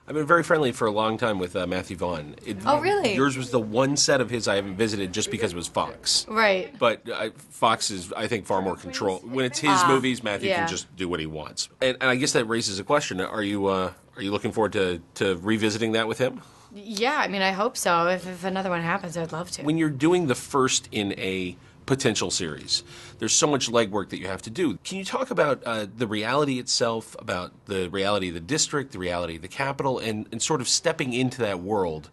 I've been very friendly for a long time with Matthew Vaughn. Oh, really? Yours was the one set of his I haven't visited just because it was Fox. Right. But Fox is, I think, far more control. When it's his movies, Matthew can just do what he wants. And I guess that raises a question. Are you looking forward to revisiting that with him? Yeah, I mean, I hope so. If another one happens, I'd love to. When you're doing the first in a potential series, there's so much legwork that you have to do. Can you talk about the reality itself, about the reality of the district, the reality of the capital, and sort of stepping into that world?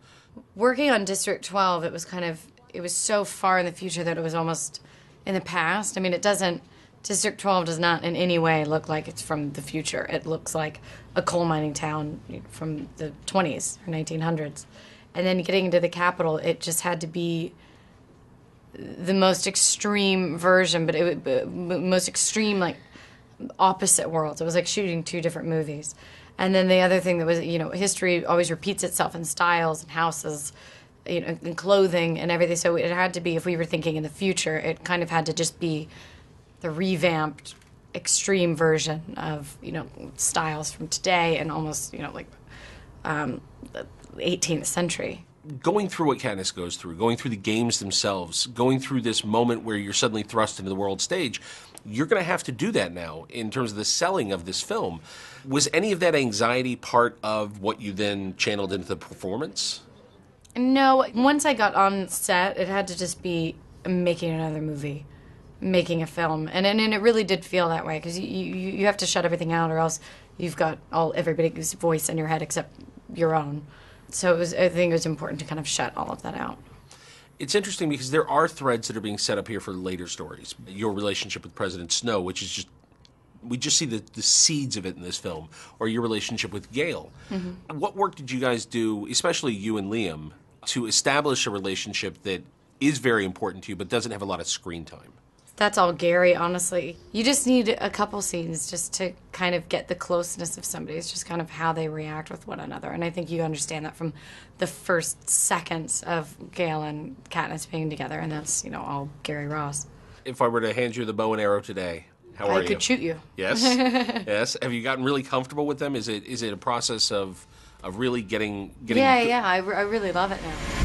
Working on District 12, it was so far in the future that it was almost in the past. I mean, District 12 does not in any way look like it's from the future. It looks like a coal mining town from the 20s or 1900s. And then getting into the capital, it just had to be the most extreme version, but most extreme, like, opposite worlds. It was like shooting two different movies. And then the other thing that was, history always repeats itself in styles and houses, and clothing and everything. So it had to be, if we were thinking in the future, it kind of had to just be the revamped, extreme version of, styles from today and almost, the 18th century. Going through what Katniss goes through, going through the games themselves, going through this moment where you're suddenly thrust into the world stage, you're going to have to do that now in terms of the selling of this film. Was any of that anxiety part of what you then channeled into the performance? No. Once I got on set, it had to just be making another movie, making a film. And it really did feel that way, because you have to shut everything out, or else you've got everybody's voice in your head except your own. So I think it was important to kind of shut all of that out. It's interesting because there are threads that are being set up here for later stories. Your relationship with President Snow, which is we just see the seeds of it in this film, or your relationship with Gale. Mm-hmm. What work did you guys do, especially you and Liam, to establish a relationship that is very important to you but doesn't have a lot of screen time? That's all Gary, honestly. You just need a couple scenes just to kind of get the closeness of somebody. It's just kind of how they react with one another. And I think you understand that from the first seconds of Gale and Katniss being together. And that's, all Gary Ross. If I were to hand you the bow and arrow today, how are you? I could shoot you. Yes? Yes? Have you gotten really comfortable with them? Is it a process of really getting... Yeah, I really love it now.